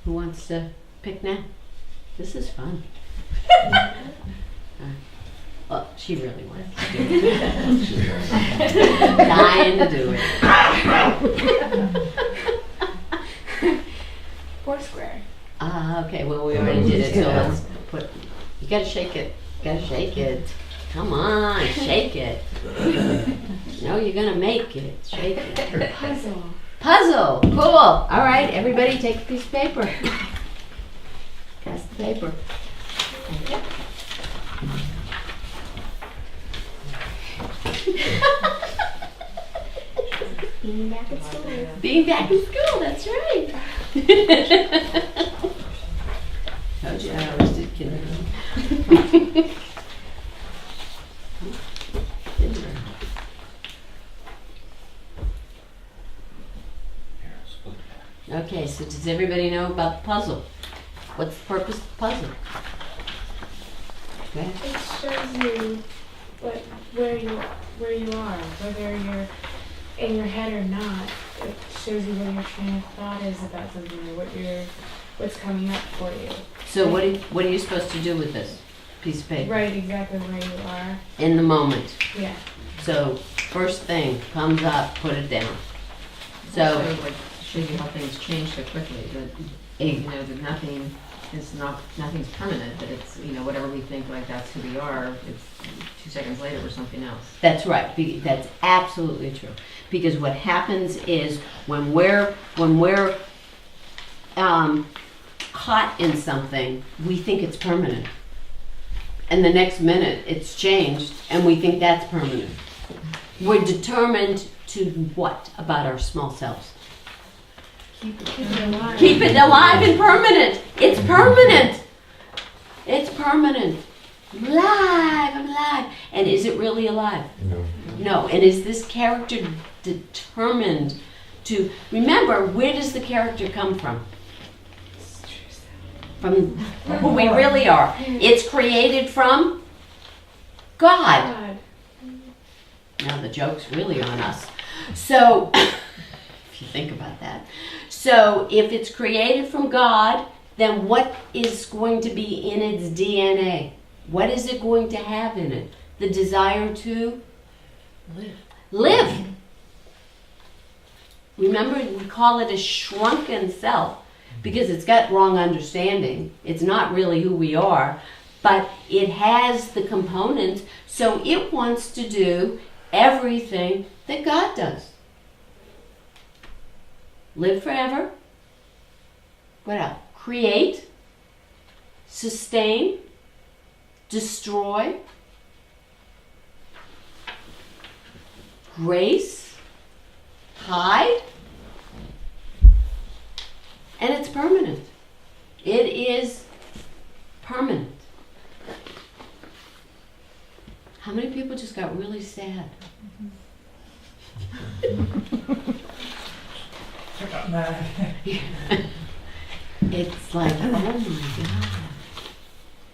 Who wants to pick now? This is fun. Well, she really wants to do it. Dying to do it. Four square. Okay, well, we already did it, so let's put, you gotta shake it. Gotta shake it. Come on, shake it. No, you're gonna make it. Shake it. Puzzle. Puzzle. Cool. All right, everybody take a piece of paper. Pass the paper. Thank you. Being back at school. Being back in school, that's right. Told you I always did kindergarten. Okay, so does everybody know about the puzzle? What's the purpose of the puzzle? Okay. It shows you where you are, whether you're in your head or not. It shows you where your train of thought is about something, or what's coming up for you. So what are you supposed to do with this piece of paper? Write exactly where you are. In the moment. Yeah. So first thing comes up, put it down. So Show you how things change so quickly. That you know that nothing's permanent. That it's whatever we think like that's who we are. It's 2 seconds later we're something else. that's right. That's absolutely true. Because what happens is when we're caught in something, we think it's permanent, and the next minute it's changed, and we think that's permanent. We're determined to what about our small selves? Keep it alive. Keep it alive and permanent. It's permanent. It's permanent. I'm alive. I'm alive. And is it really alive? No. No. And is this character determined to remember? Where does the character come from? From who we really are. It's created from God. God. Now the joke's really on us. So, if you think about that. So, if it's created from God, then what is going to be in its DNA? What is it going to have in it? The desire to live. Remember, we call it a shrunken self because it's got wrong understanding. It's not really who we are, but it has the components, so it wants to do everything that God does. Live forever. What else? Create, sustain, destroy, grace, hide, and it's permanent. It is permanent. How many people just got really sad? It's like, oh my God.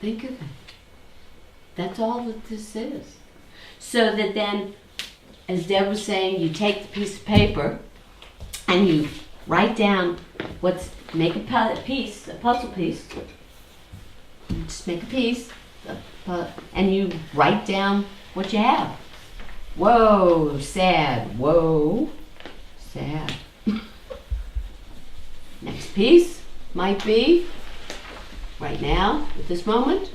Think of it. That's all that this is. So that then, as Deb was saying, you take the piece of paper and you write down make a puzzle piece. You just make a piece, and you write down what you have. Whoa, sad. Whoa, sad. Next piece might be, right now, at this moment,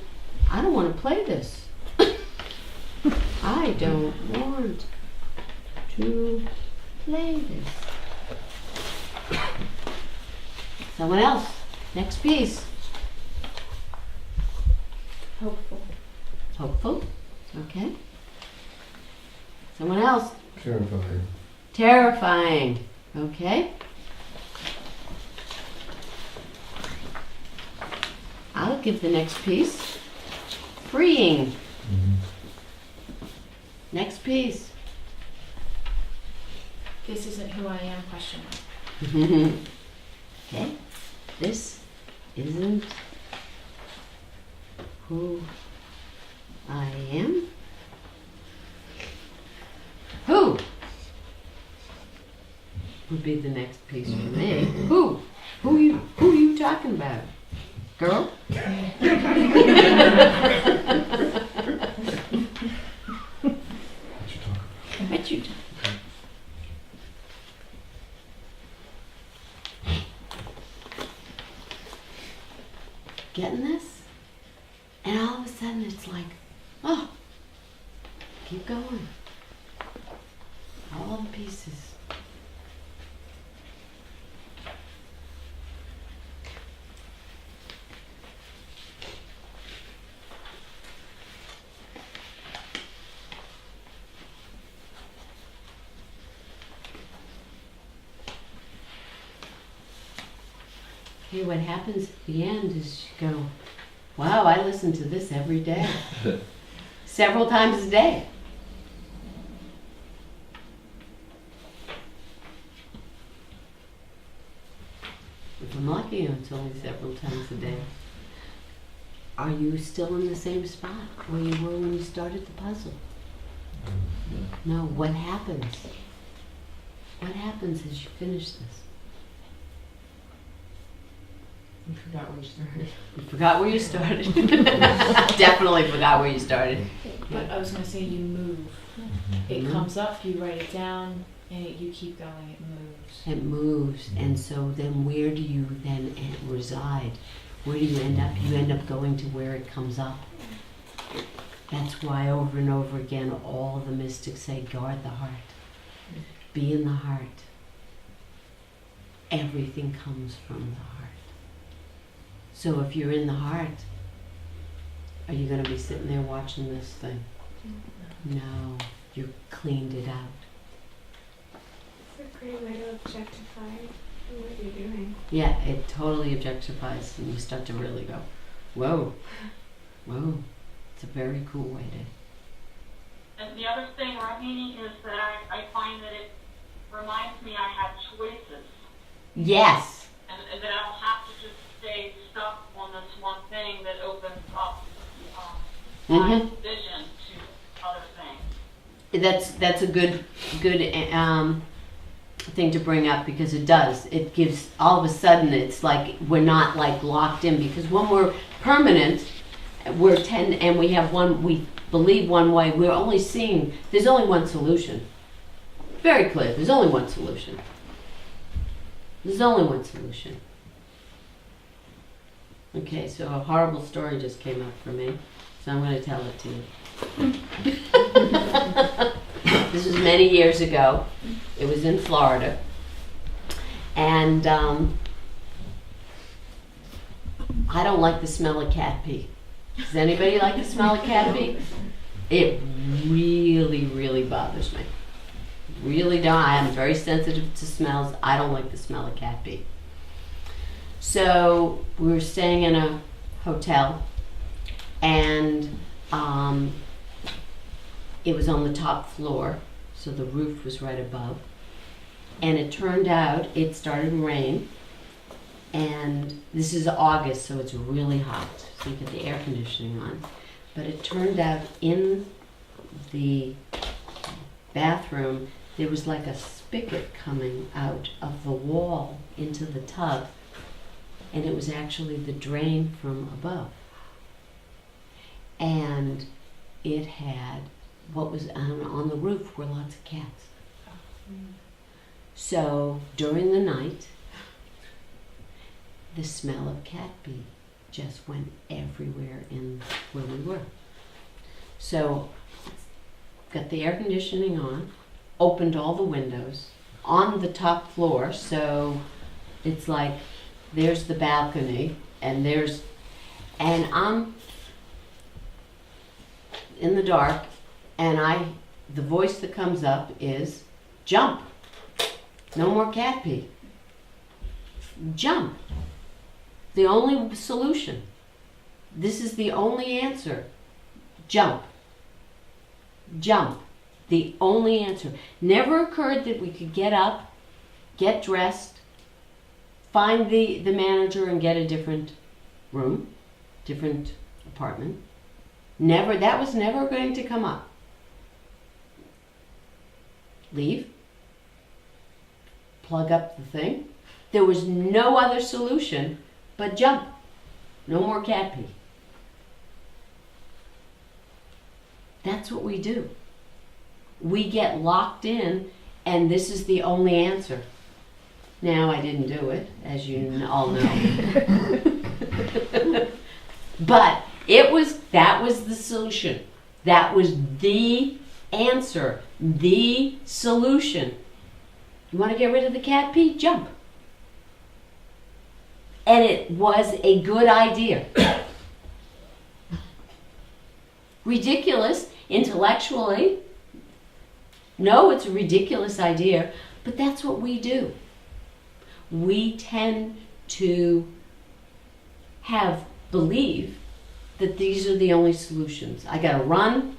I don't want to play this. I don't want to play this. Someone else. Next piece. Hopeful. Hopeful. Okay. Someone else. Terrifying. Terrifying. Okay. I'll give the next piece. Freeing. Next piece. This isn't who I am, question mark. Okay. This isn't who I am. Who would be the next piece for me? Who? Who are you talking talking about? Girl? What you getting this? And all of a sudden it's like, oh, keep going. All the pieces. Okay, what happens at the end is you go, wow, I listen to this every day. Several times a day. If I'm lucky, it's only several times a day. Are you still in the same spot where you were when you started the puzzle? No, what happens? What happens as you finish this? You forgot where you started. You forgot where you started. Definitely forgot where you started. But I was gonna say you move. It Mhm. comes up, you write it down, and you keep going. It moves. It moves, and so then where do you then reside? Where do you end up? You end up going to where it comes up. That's why over and over again all the mystics say guard the heart. Be in the heart. Everything comes from the heart. So if you're in the heart, are you going to be sitting there watching this thing? No, you cleaned it out. It's a great way to objectify what you're doing. Yeah, it totally objectifies, and you start to really go, whoa, whoa. It's a very cool way to. And the other thing, Rohini, is that I find that it reminds me I have choices, Yes. and that I don't have to just stay stuck on this one thing that opens up my Mhm. vision to other things. That's a good thing to bring up, because it does. It gives, all of a sudden it's like we're not like locked in, because when we're permanent, and we have one, we believe one way, we're only seeing, there's only one solution. Very clear, there's only one solution. There's only one solution. Okay, so a horrible story just came up for me, so I'm going to tell it to you. This was many years ago. It was in Florida. And I don't like the smell of cat pee. Does anybody like the smell of cat pee? It really, really bothers me. Really don't. I am very sensitive to smells. I don't like the smell of cat pee. So we were staying in a hotel, and it was on the top floor, so the roof was right above. And it turned out it started to rain, and this is August, so it's really hot, so you get the air conditioning on. But it turned out in the bathroom there was like a spigot coming out of the wall into the tub, and it was actually the drain from above. And it had, what was on the roof were lots of cats. So during the night, the smell of cat pee just went everywhere in where we were. So got the air conditioning on, opened all the windows on the top floor, so it's like there's the balcony, and I'm in the dark, and the voice that comes up is, jump. No more cat pee. Jump. The only solution. This is the only answer. Jump. Jump. The only answer. Never occurred that we could get up, get dressed, find the manager and get a different room, different apartment. Never, that was never going to come up. Leave. Plug up the thing. There was no other solution but jump. No more cat pee. That's what we do. We get locked in, and this is the only answer. Now, I didn't do it, as you all know. But that was the solution. That was the answer, the solution. You want to get rid of the cat pee? Jump. And it was a good idea. Ridiculous intellectually. No, it's a ridiculous idea, but that's what we do. We tend to believe that these are the only solutions. I gotta run,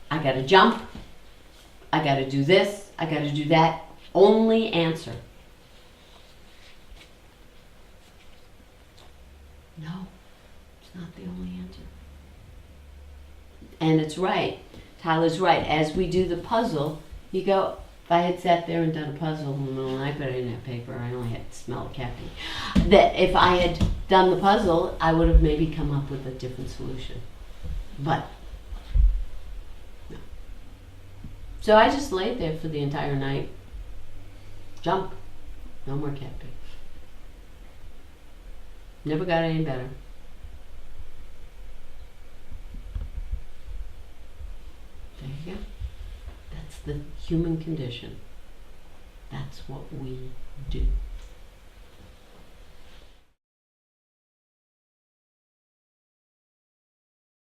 I gotta jump, I gotta do this, I gotta do that. Only answer. No, it's not the only answer. And it's right. Tyler's right. As we do the puzzle, you go, if I had sat there and done a puzzle in the middle of the night, but I didn't have paper, I only had to smell cat pee. That if I had done the puzzle, I would have maybe come up with a different solution. But, no. So I just laid there for the entire night. Jump. No more cat pee. Never got any better. There you go. That's the human condition. That's what we do.